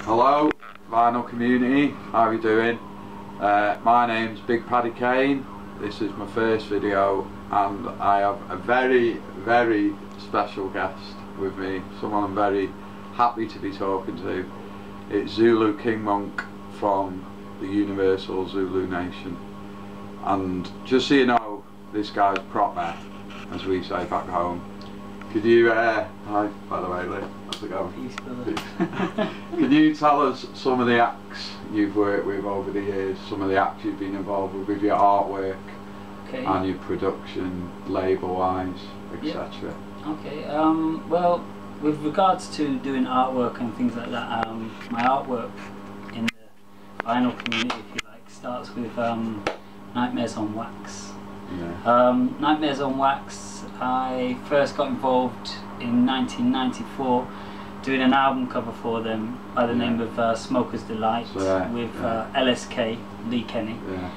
Hello, vinyl community, how are you doing? My name's Big Paddy Kane. This is my first video and I have a very, very special guest with me, someone I'm very happy to be talking to. It's Zulu King Monk from the Universal Zulu Nation. And just so you know, this guy's proper, as we say back home. Could you, hi by the way Lee, how's it going? Peace, brother. Could you tell us some of the acts you've worked with over the years, some of the acts you've been involved with your artwork and your production, label-wise, etc.? Yep. Okay, well, with regards to doing artwork and things like that, my artwork in the vinyl community, if you like, starts with Nightmares on Wax. Yeah. Nightmares on Wax, I first got involved in 1994 doing an album cover for them by the name of Smoker's Delight with LSK, Lee Kenny. Yeah,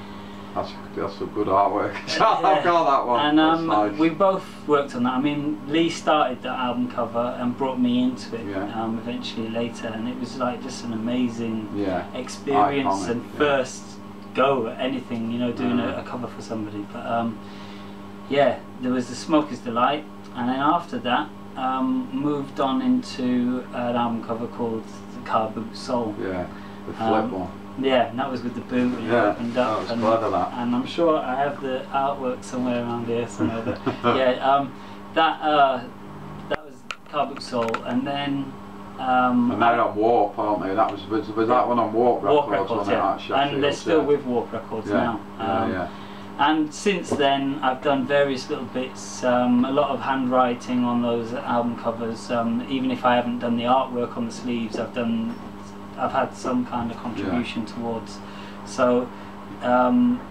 that's some good artwork. I've got that one. And nice. we both worked on that. I mean, Lee started the album cover and brought me into it eventually later, and it was like just an amazing experience and first go at anything, you know, doing a cover for somebody. But yeah, there was the Smoker's Delight, and then after that moved on into an album cover called The Car Boot Soul. Yeah, the flip one. Yeah, and that was with the boot and it opened up, that was clever, that. and I'm sure I have the artwork somewhere around here somewhere. But yeah, that was Car Boot Soul, and then and they're on Warp, aren't they? That was that one on Warp Records, and they're still with Warp Records now. And since then, I've done various little bits, a lot of handwriting on those album covers. Even if I haven't done the artwork on the sleeves, I've had some kind of contribution towards. So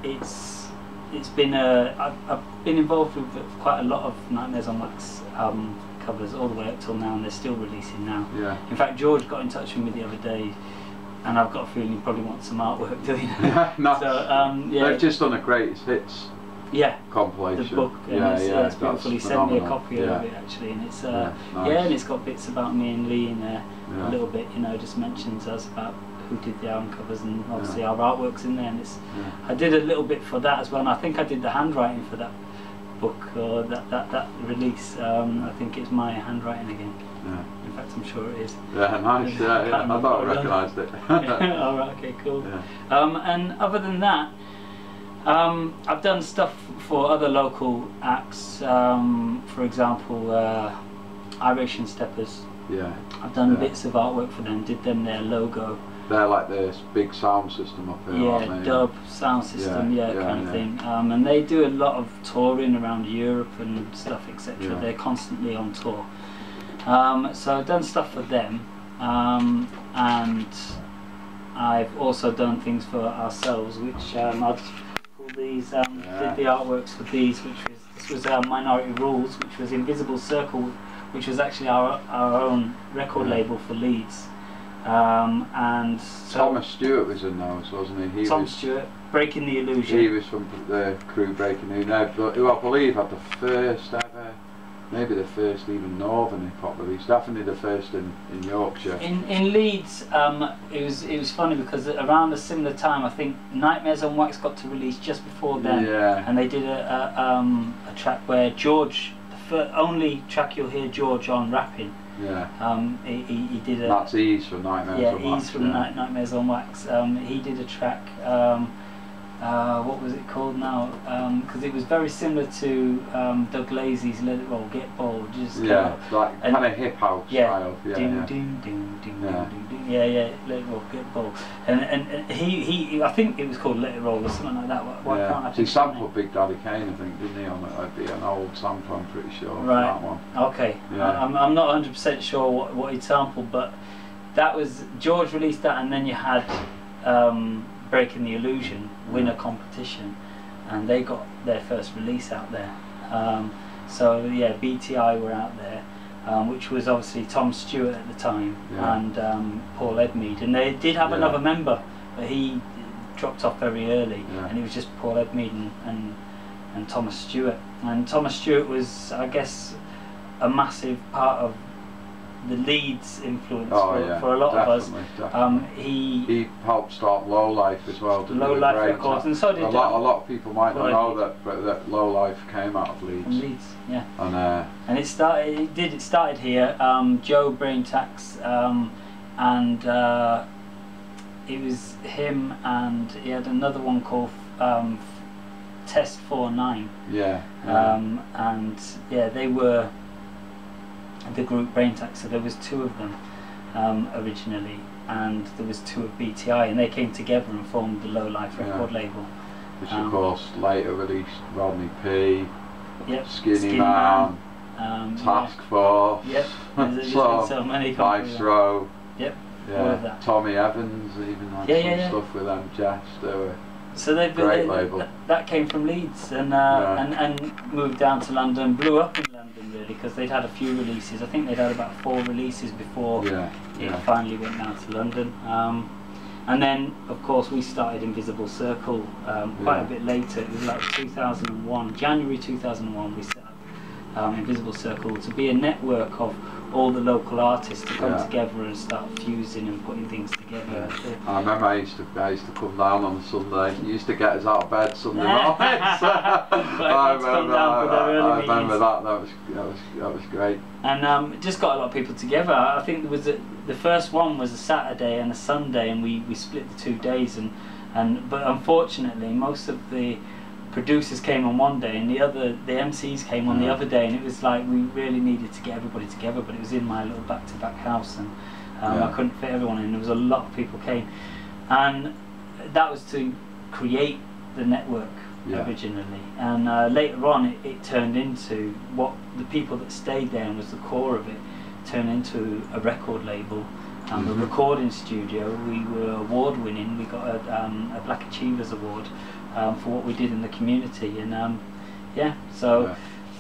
it's been I've been involved with quite a lot of Nightmares on Wax album covers all the way up till now, and they're still releasing now. Yeah. In fact, George got in touch with me the other day, and I've got a feeling he probably wants some artwork doing. Nice. So they've just done a greatest hits compilation. The book, and it's beautiful. He sent me a copy of it actually, and it's nice. And it's got bits about me and Lee in there, a little bit, you know, just mentions us about who did the album covers, and obviously our artwork's in there, and it's I did a little bit for that as well, and I think I did the handwriting for that book or that release. I think it's my handwriting again. In fact, I'm sure it is. Yeah, nice. I thought I recognised it. Oh, right, okay, cool. And other than that, I've done stuff for other local acts. For example, Irish Steppers. Yeah. I've done bits of artwork for them. Did them their logo. They're like this big sound system up here, aren't they? Dub sound system, kind of thing. And they do a lot of touring around Europe and stuff, etc. They're constantly on tour. So I've done stuff for them, and I've also done things for ourselves, which I'll just pull these. Did the artworks for these, this was Minority Rules, which was Invisible Circle, which was actually our own record label for Leeds. And so Thomas Stewart was in those, wasn't he? Tom Stewart, Breaking the Illusion. He was from the crew Breaking the Illusion, who I believe had the first ever, maybe the first even Northern hip hop release, definitely the first in Yorkshire. In Leeds, it was funny because around a similar time, I think Nightmares on Wax got to release just before then, and they did a track where George, the only track you'll hear George on rapping. He did a. That's Ease from Nightmares on Wax. Yeah, Ease from Nightmares on Wax. He did a track. What was it called now? Because it was very similar to Doug Lazy's Let It Roll, Get Bold. Just like kind of hip hop style. Ding, ding, ding, ding, ding, ding. Let It Roll, Get Bold. And he I think it was called Let It Roll or something like that. Why can't I? He sampled Big Daddy Kane, I think, didn't he? On an old sample, I'm pretty sure. Right. That one. Okay. I'm not 100% sure what he sampled, but that was George released that, and then you had. Breaking the Illusion win a competition, and they got their first release out there. So yeah, BTI were out there, which was obviously Tom Stewart at the time and Paul Edmeade, and they did have another member, but he dropped off very early, and it was just Paul Edmeade and Thomas Stewart. And Thomas Stewart was, I guess, a massive part of the Leeds influence for a lot of us. He helped start Low Life as well. Low Life Records, and so did a lot of people might not know that, but that Low Life came out of Leeds. From Leeds, yeah. And it started here. Joe Braintax, and it was him, and he had another one called Test 49. Yeah. And yeah, they were the group Braintax, so there was 2 of them originally, and there was 2 of BTI, and they came together and formed the Low Life record label. Which of course later released Rodney P, yep, Skinny Man, Task Force, yep, there's so many. Viceroy, yep, yeah, all of that. Tommy Evans, even had some stuff with them, Jess, they were so great label. That came from Leeds, and moved down to London, blew up in London really, because they'd had a few releases. I think they'd had about 4 releases before it finally went down to London. And then, of course, we started Invisible Circle quite a bit later. It was like 2001, January 2001, we set up Invisible Circle to be a network of all the local artists to come together and start fusing and putting things together. I remember I used to come down on a Sunday. You used to get us out of bed Sunday mornings. I remember that. That was great. And just got a lot of people together. I think there was the first one was a Saturday and a Sunday, and we split the 2 days. But unfortunately, most of the producers came on one day and the MCs came on the other day, and it was like we really needed to get everybody together, but it was in my little back-to-back house, and I couldn't fit everyone in. There was a lot of people came, and that was to create the network originally, and later on it turned into what the people that stayed there and was the core of it turned into a record label. A recording studio. We were award-winning. We got a Black Achievers Award for what we did in the community, and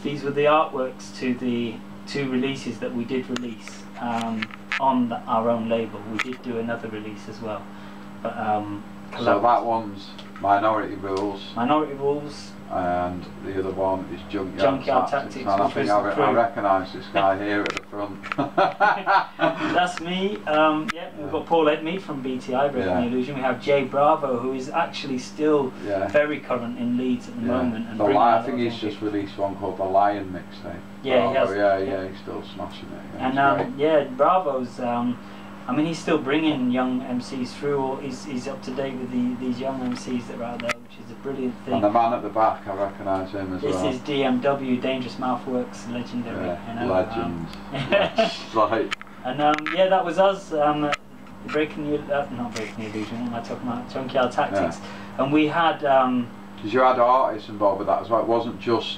these were the artworks to the 2 releases that we did release on our own label. We did do another release as well, but so that one's Minority Rules. Minority Rules. And the other one is Junkyard Tactics. And I think I recognise this guy here at the front. That's me. We've got Paul Edmead from BTI, Breaking the Illusion. We have Jay Bravo, who is actually still very current in Leeds at the moment. And I think he's just released one called The Lion Mixtape. Yeah, he has. He's still smashing it. And Bravo's. I mean, he's still bringing young MCs through. He's up to date with these young MCs that are out there, which is a brilliant thing. And the man at the back, I recognise him as well. This is DMW, Dangerous Mouthworks, legendary. Legend. And that was us. Not Breaking the Illusion. What am I talking about? Junkyard Tactics. And we had. Because you had artists involved with that as well. It wasn't just.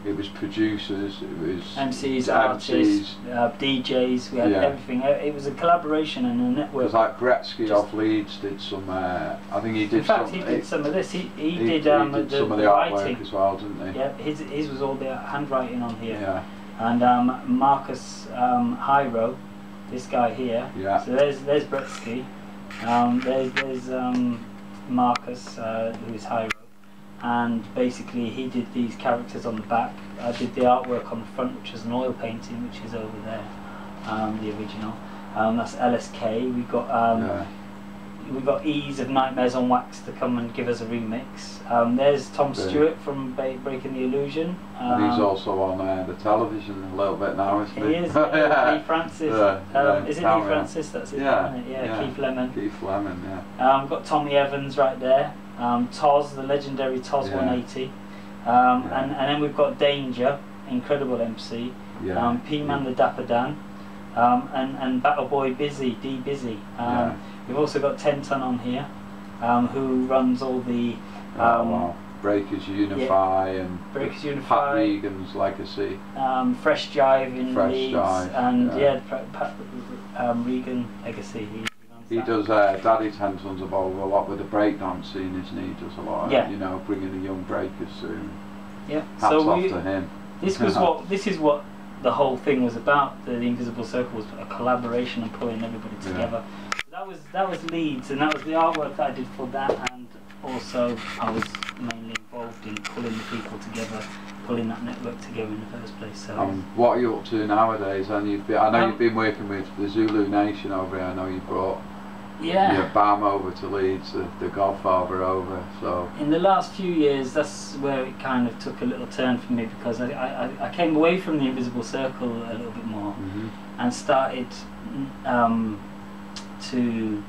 It was producers, it was MCs, artists, DJs, we had everything. It was a collaboration and a network. Because like Gretzky off Leeds did some, I think he did in fact, he did some of this. He did some of the artwork as well, didn't he? Yeah, his was all the handwriting on here. Yeah. And Marcus Hyro, this guy here. Yeah. So there's Gretzky. There's Marcus, who is Hyro. And basically he did these characters on the back. I did the artwork on the front, which was an oil painting, which is over there, the original. That's LSK. We got Ease of Nightmares on Wax to come and give us a remix. There's Tom Stewart from Breaking the Illusion. And he's also on the television a little bit now, isn't he? He is. Lee Francis. Is it Lee Francis? That's it. Yeah. Keith Lemon. Keith Lemon. Yeah. Got Tommy Evans right there. Toz, the legendary Toz 180, and then we've got Danger, incredible MC, P-Man the Dapper Dan, and Battle Boy Busy, D Busy. We've also got 10 Ton on here, who runs all the Breakers Unify and Pat Regan's Legacy, Fresh Jive in Leeds, and Pat Regan Legacy. He does Daddy 10 Tons of Over a lot with the breakdance scene, isn't he? He does a lot of, bringing the young breakers through. Yeah. Hats off to him. This is what the whole thing was about. The Invisible Circle was a collaboration and pulling everybody together. So that was Leeds, and that was the artwork that I did for that, and also I was mainly involved in pulling the people together pulling that network together in the first place. So. What are you up to nowadays? And I know you've been working with the Zulu Nation over here. I know you brought your BAM over to Leeds, the Godfather over. So in the last few years, that's where it kind of took a little turn for me, because I came away from the Invisible Circle a little bit more, and started to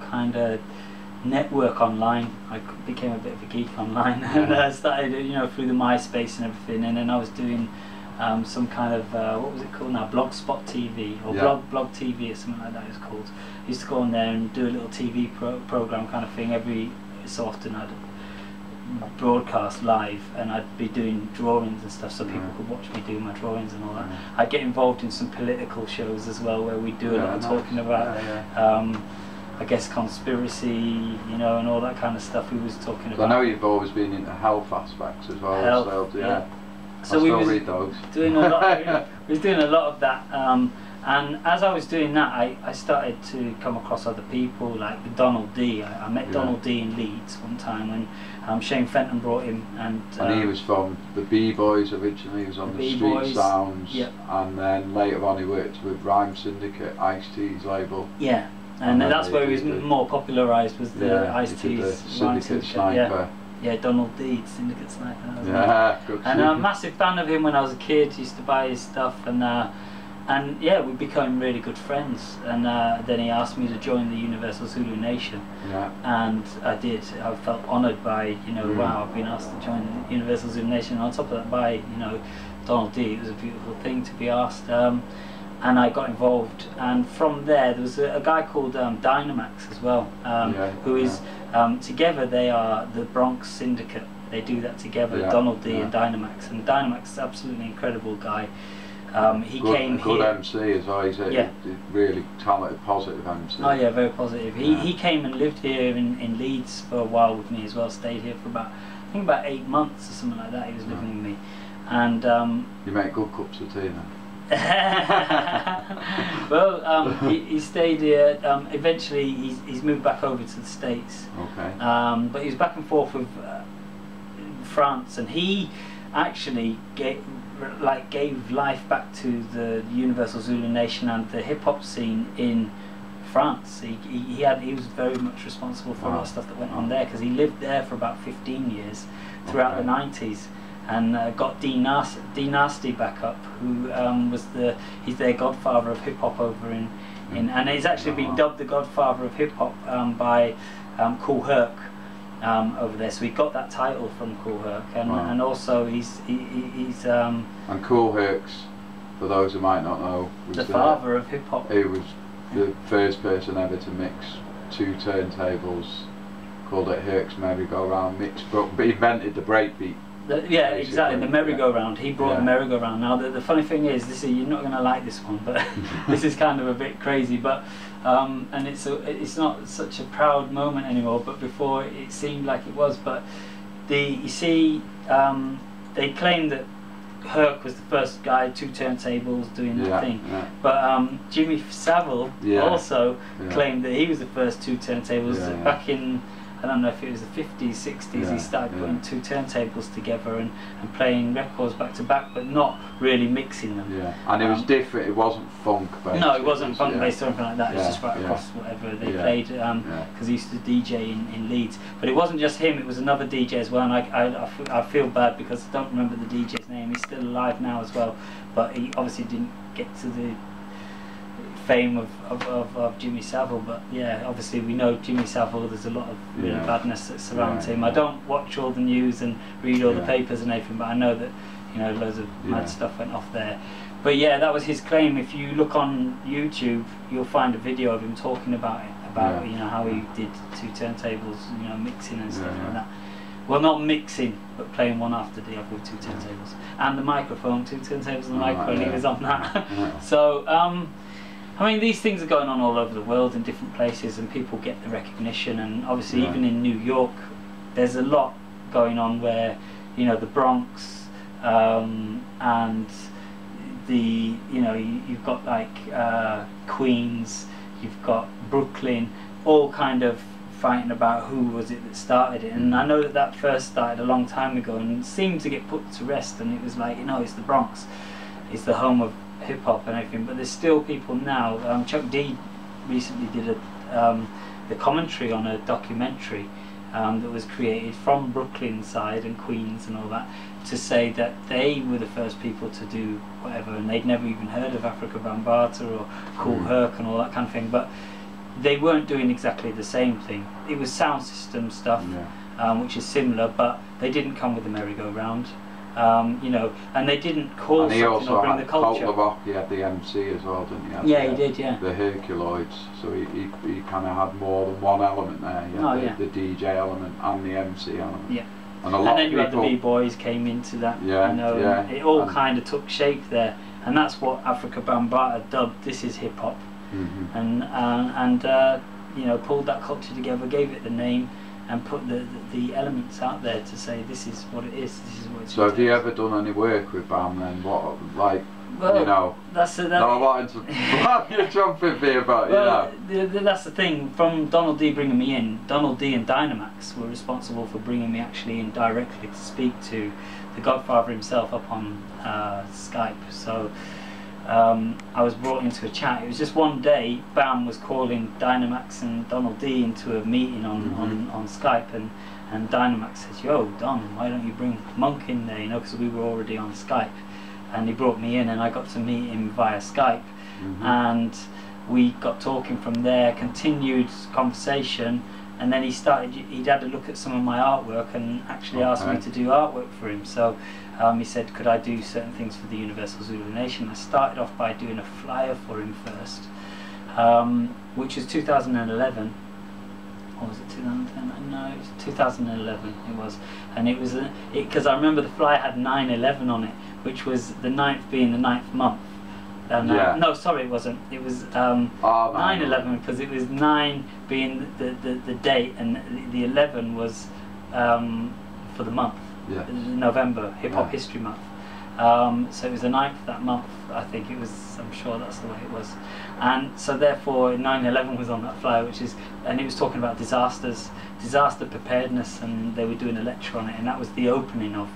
kind of network online. I became a bit of a geek online, and I started, through the MySpace and everything, and then I was doing some kind of what was it called now, Blogspot TV or Blog TV or something like that it's called. I used to go on there and do a little TV program kind of thing. Every so often I'd broadcast live, and I'd be doing drawings and stuff, so people could watch me do my drawings and all that. I'd get involved in some political shows as well, where we do a lot of talking about I guess conspiracy, and all that kind of stuff we was talking about. I know you've always been into health aspects as well. Health, So we was read those. Doing a lot. We was doing a lot of that, and as I was doing that, I started to come across other people like Donald D. I met Donald D in Leeds one time when Shane Fenton brought him, and he was from the B-Boys originally. He was on the Street Sounds, and then later on he worked with Rhyme Syndicate, Ice-T's label. Yeah. And that's where he was more popularised, was the Ice-T's Syndicate Sniper. Yeah, Donald D, Syndicate Sniper. Good. And I'm a massive fan of him when I was a kid. Used to buy his stuff, and yeah, we became really good friends. And then he asked me to join the Universal Zulu Nation, and I did. I felt honoured by, wow, I've been asked to join the Universal Zulu Nation. And on top of that, by Donald D, it was a beautiful thing to be asked. And I got involved, and from there was a guy called Dynamax as well, who is together they are the Bronx Syndicate. They do that together, Donald D and Dynamax, and Dynamax is an absolutely incredible guy. He came here. Good MC as well. He's a really talented, positive MC. Oh yeah, very positive. He came and lived here in Leeds for a while with me as well. Stayed here for I think about 8 months or something like that. He was living with me, and you make good cups of tea now. Well, he stayed here. Eventually, he's moved back over to the States. Okay. But he was back and forth with France, and he actually gave life back to the Universal Zulu Nation and the hip hop scene in France. He was very much responsible for a lot of stuff that went on there, because he lived there for about 15 years throughout the 90s. And got D Nasty back up, who he's their godfather of hip hop over in and he's actually been dubbed the godfather of hip hop by Kool Herc over there. So he got that title from Kool Herc, and also he's and Kool Herc's, for those who might not know, was the father of hip hop. He was the first person ever to mix 2 turntables, called it Herc's merry-go-round mix, but he invented the breakbeat. Exactly, the merry-go-round. He brought the merry-go-round. Now the funny thing is, you're not going to like this one, but this is kind of a bit crazy, but and it's not such a proud moment anymore, but before it seemed like it was. But they claim that Herc was the first guy, 2 turntables doing that thing, but Jimmy Savile also claimed that he was the first 2 turntables back in, I don't know if it was the 50s, 60s, he started putting 2 turntables together and playing records back to back, but not really mixing them. And it was different, it wasn't funk based. No, it wasn't funk based or anything like that, it was just right across whatever they played, because he used to DJ in Leeds. But it wasn't just him, it was another DJ as well, and I feel bad because I don't remember the DJ's name. He's still alive now as well, but he obviously didn't get to the fame of Jimmy Savile, but obviously we know Jimmy Savile, there's a lot of really badness that surrounds him. I don't watch all the news and read all the papers and everything, but I know that loads of mad stuff went off there. But that was his claim. If you look on YouTube, you'll find a video of him talking about it, about how he did 2 turntables, mixing and stuff like that. Well, not mixing, but playing one after the other with 2 turntables and the microphone, 2 turntables and the microphone. He was on that. So I mean, these things are going on all over the world in different places, and people get the recognition. And obviously, even in New York, there's a lot going on where, the Bronx and the, you've got like Queens, you've got Brooklyn, all kind of fighting about who was it that started it, and I know that that first started a long time ago and seemed to get put to rest, and it was like, you know, it's the Bronx, it's the home of hip hop and everything, but there's still people now. Chuck D recently did the commentary on a documentary that was created from Brooklyn side and Queens and all that, to say that they were the first people to do whatever, and they'd never even heard of Africa Bambaataa or Cool Herc and all that kind of thing, but they weren't doing exactly the same thing. It was sound system stuff, which is similar, but they didn't come with the merry-go-round, you know, and they didn't call something or bring the culture. He had the MC as well, didn't he? Yeah, he did, yeah. The Herculoids, so he kind of had more than one element there. The DJ element and the MC element. Yeah. And then you had the B-boys came into that, you know, and it all kind of took shape there, and that's what Africa Bambaataa dubbed, this is hip-hop. And you know, pulled that culture together, gave it the name, and put the elements out there to say this is what it is. This is what it's. So have you ever done any work with Bam then? What, like, well, you know? That's not wanting to blab your trumpet here, but well, you know. That's the thing. From Donald D bringing me in, Donald D and Dynamax were responsible for bringing me actually in directly to speak to the Godfather himself up on Skype. So. I was brought into a chat. It was just one day, Bam was calling Dynamax and Donald D into a meeting on Skype, and Dynamax said, "Yo, Don, why don't you bring Monk in there?" You know, because we were already on Skype, and he brought me in, and I got to meet him via Skype, and we got talking from there, continued conversation, and then he'd had a look at some of my artwork and actually asked me to do artwork for him. So he said, could I do certain things for the Universal Zulu Nation? I started off by doing a flyer for him first, which was 2011. Or was it 2010? No, it was 2011 it was. And it was, because I remember the flyer had 9/11 on it, which was the 9th being the 9th month. No, sorry, it wasn't. It was 9/11, because it was 9 being the date, and the 11 was for the month. November, Hip Hop History Month. So it was the 9th that month, I think it was. I'm sure that's the way it was. And so therefore 9/11 was on that flyer, and it was talking about disaster preparedness, and they were doing a lecture on it, and that was the opening of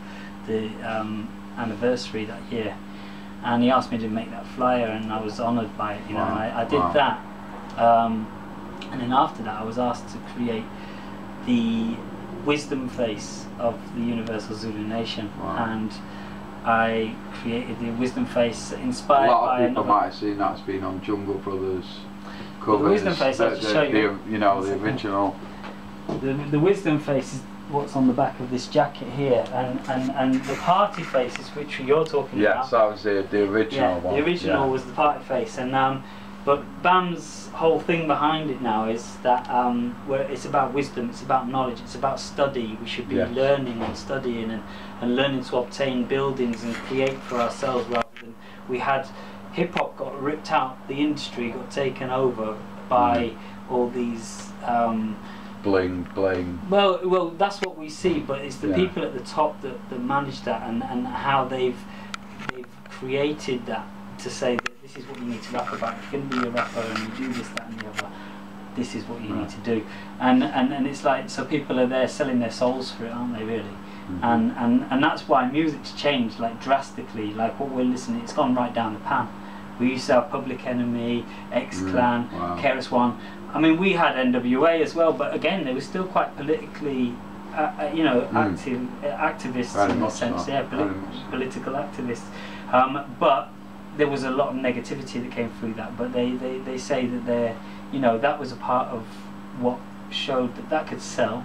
the anniversary that year. And he asked me to make that flyer, and I was honoured by it, you know, and I did that. And then after that I was asked to create the wisdom face of the Universal Zulu Nation, and I created the wisdom face inspired by a lot of people might have seen that's been on Jungle Brothers covers. The wisdom face, I'll just show you. You know, the original. The wisdom face is what's on the back of this jacket here, and the party face is which you're talking about. Yes, that was the original one. The original was the party face, and but Bam's whole thing behind it now is that where it's about wisdom, it's about knowledge, it's about study. We should be learning and studying and learning to obtain buildings and create for ourselves, rather than we had hip-hop got ripped out, the industry got taken over by all these bling. Well, that's what we see, but it's the people at the top that manage that, and how they've created that to say that this is what you need to rap about. If you're going to be a rapper and you do this, that and the other, this is what you need to do. And it's like, so people are there selling their souls for it, aren't they, really? And that's why music's changed like drastically. Like what we're listening, it's gone right down the pan. We used to have Public Enemy, X-Clan, KRS-One. I mean, we had NWA as well, but again, they were still quite politically, you know, activists in a sense, political activists. But there was a lot of negativity that came through that. But they say that they're, you know, that was a part of what showed that could sell,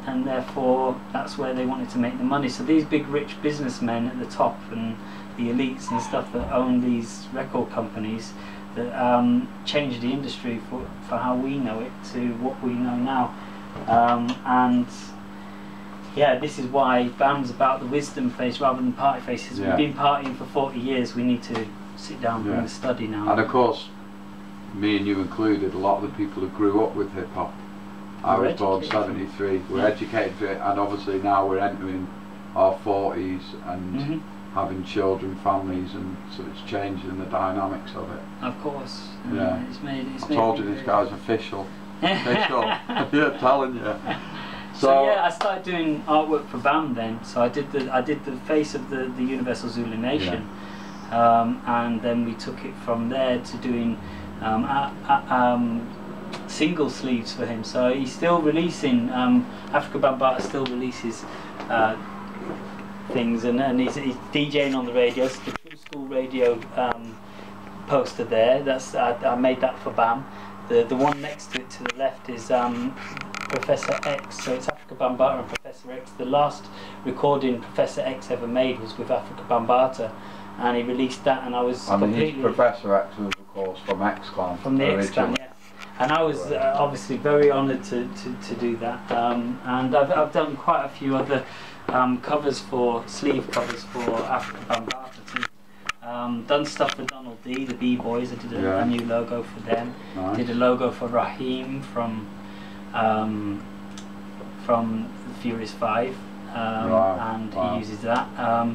and therefore that's where they wanted to make the money. So these big rich businessmen at the top and the elites and stuff that own these record companies that changed the industry for how we know it to what we know now, and yeah, this is why Bam's about the wisdom face rather than party faces. We've been partying for 40 years, we need to sit down and study now. And of course, me and you included, a lot of the people who grew up with hip hop. I was born 73, we're educated for it, and obviously now we're entering our 40s and having children, families, and so it's changing the dynamics of it. Of course. Yeah. It's made I told you this guy's official. official. Yeah, telling you. So yeah, I started doing artwork for BAM then. So I did the face of the Universal Zulu Nation, and then we took it from there to doing single sleeves for him. So he's still releasing. Africa Bambaataa still releases things, and he's DJing on the radio. So the True School Radio poster there. That's I made that for BAM. The one next to it to the left is Professor X. So it's Africa Bambaataa and Professor X. The last recording Professor X ever made was with Africa Bambaataa, and he released that. And I was completely. Professor X was, of course, from X Clan. From the X Clan, yeah. And I was obviously very honoured to do that. And I've done quite a few other sleeve covers for Africa Bambaataa too. Done stuff for Donald D, the B-Boys. I did a new logo for them. Nice. Did a logo for Raheem from the Furious 5, and he uses that.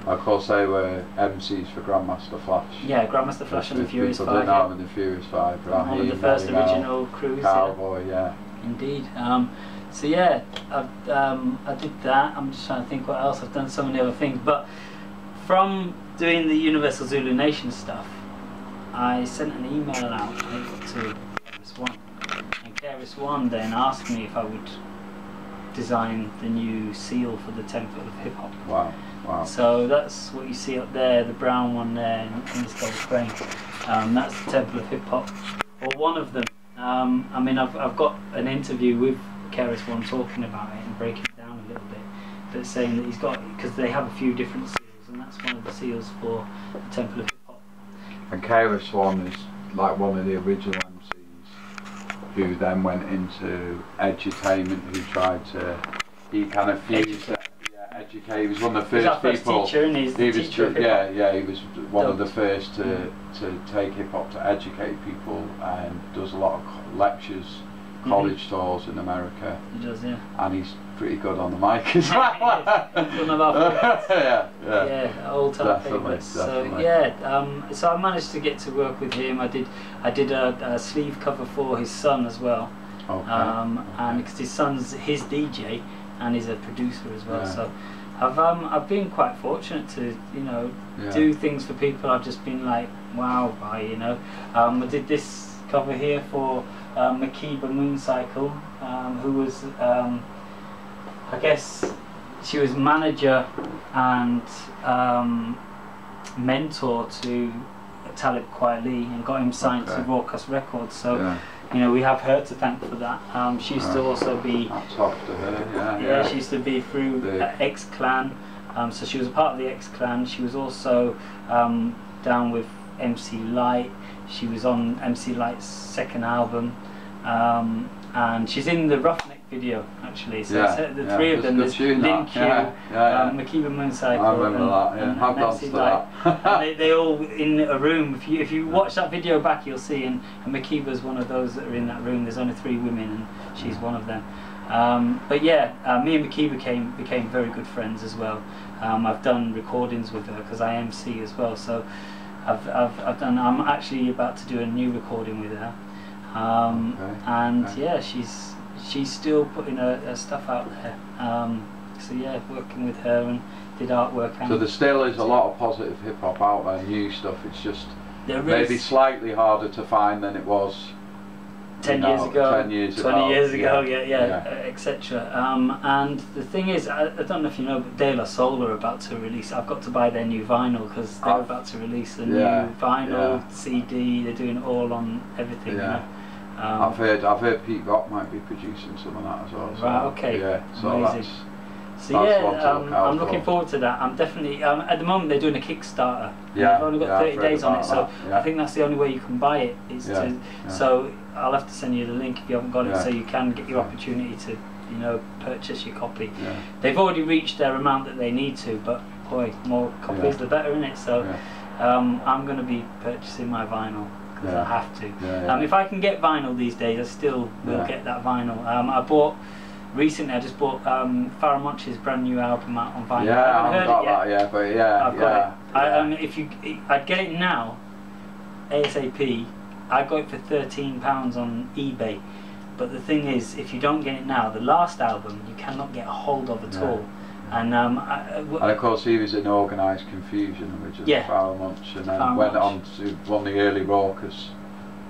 Of course, they were MCs for Grandmaster Flash. Yeah, Grandmaster Flash and the Furious 5. In the Furious 5. Raheem, one of the first original crews. Cowboy, yeah. Indeed. So yeah, I did that. I'm just trying to think what else. I've done so many other things, but from doing the Universal Zulu Nation stuff, I sent an email out to KRS-One, and KRS-One then asked me if I would design the new seal for the Temple of Hip Hop. Wow, wow. So that's what you see up there, the brown one there in this gold frame. That's the Temple of Hip Hop, or one of them. I mean, I've got an interview with KRS-One talking about it and breaking it down a little bit, but saying that he's got, because they have a few different seals, and that's one of the seals for the Temple of Hip Hop. And KRS-One is like one of the original MCs who then went into edutainment, who tried to, he kind of fused it. Educate. He was one of the first people. Teacher, and he's the teacher of hip-hop. He was one of the first to take hip hop to educate people, and does a lot of lectures, college tours in America. He does, yeah. And he's pretty good on the mic as well. One of our favourites. Yeah, all-time favourites. So yeah, so I managed to get to work with him. I did a sleeve cover for his son as well. Okay. And because his son's his DJ. And he's a producer as well, so I've been quite fortunate to do things for people. I've just been like wow by I did this cover here for Makiba Mooncycle, who was I guess she was manager and mentor to Talib Kweli and got him signed to Rawkus Records. So. We have her to thank for that. She used to also be. That's off to her, yeah. She used to be through X Clan, so she was a part of the X Clan. She was also down with MC Light. She was on MC Light's second album, and she's in the Roughneck video actually. So it's the three of them. There's Lin Q, Makiba Mooncycle, and MC Light. And they all in a room. If you watch that video back, you'll see. And Makiba's one of those that are in that room. There's only 3 women, and she's one of them. But yeah, me and Makiba became very good friends as well. I've done recordings with her because I MC as well. So I'm actually about to do a new recording with her. Yeah, she's still putting her stuff out there. So yeah, working with her and did artwork. So there still is a lot of positive hip hop out there, new stuff. It's just maybe slightly harder to find than it was 10 years ago, 10 years 20 years ago, etc. And the thing is, I don't know if you know, but De La Soul are about to release. I've got to buy their new vinyl because they're about to release a new vinyl, CD. They're doing it all on everything. I've heard Pete Rock might be producing some of that as well. So right, okay. Yeah, so amazing. I'm looking forward to that. I'm definitely at the moment they're doing a Kickstarter. Yeah, they've only got 30 days on it, so I think that's the only way you can buy it. So I'll have to send you the link if you haven't got it, so you can get your opportunity to purchase your copy. They've already reached their amount that they need to, but boy, more copies the better, isn't it? So I'm going to be purchasing my vinyl. I have to. If I can get vinyl these days, I still will get that vinyl. Recently I just bought Pharoah Monch's brand new album out on vinyl. I haven't got that yet, but I've got it. I'd get it now, ASAP. I got it for £13 on eBay, but the thing is, if you don't get it now, the last album you cannot get a hold of at all. And and of course he was in Organised Confusion, which is Farrell Munch, and then went on to one of the early Raucous.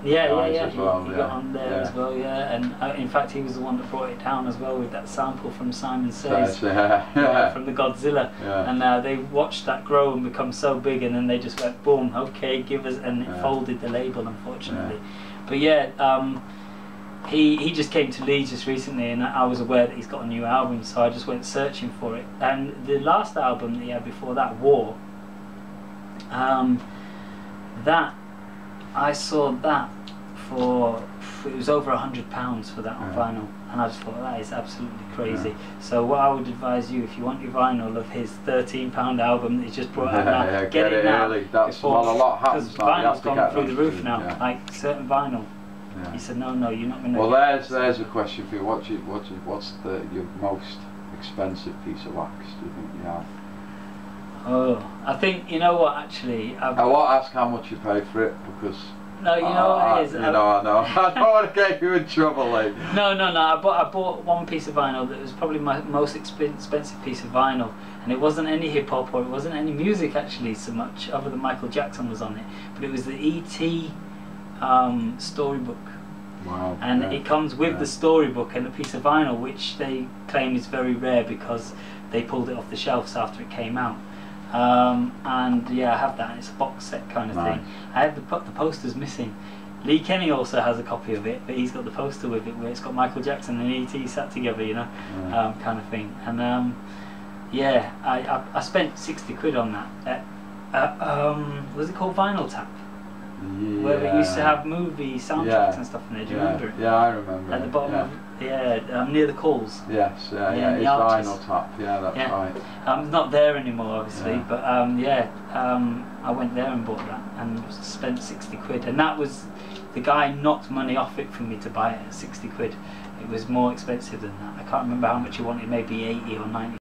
As well, he got on there as well, and in fact he was the one that brought it down as well with that sample from Simon Says from the Godzilla, and they watched that grow and become so big, and then they just went boom, okay, give us, and it folded the label, unfortunately. But he just came to Leeds just recently, and I was aware that he's got a new album, so I just went searching for it. And the last album that he had before that, War, that I saw that for, it was over £100 for that on vinyl, and I just thought that is absolutely crazy. So what I would advise you, if you want your vinyl of his £13 album that he's just brought out now, get it now early. That's before, a lot happens. Vinyl's gone through the roof now, like certain vinyl. He said, no, you're not going to. Well, there's a question for you. What's your most expensive piece of wax do you think you have? Oh, I think, you know what, actually, I won't ask how much you paid for it, because no, you know what it is. I know. I don't want to get you in trouble, like. No. I bought one piece of vinyl that was probably my most expensive piece of vinyl, and it wasn't any hip hop, or it wasn't any music actually so much, other than Michael Jackson was on it. But it was the E.T. Storybook. Wow. And it comes with the storybook and a piece of vinyl, which they claim is very rare because they pulled it off the shelves after it came out. And I have that, and it's a box set kind of thing. I have the posters missing. Lee Kenny also has a copy of it, but he's got the poster with it where it's got Michael Jackson and E.T. sat together, you know, kind of thing. And I spent 60 quid on that. Was it called Vinyl Tap? Where we used to have movie soundtracks and stuff in there. Do you remember it? Yeah, I remember. At the bottom of near the calls. Yes, it's Vinyl Tap. Yeah, that's right. It's not there anymore, obviously, but I went there and bought that and spent 60 quid, and that was, the guy knocked money off it for me to buy it at 60 quid. It was more expensive than that. I can't remember how much he wanted, maybe 80 or 90.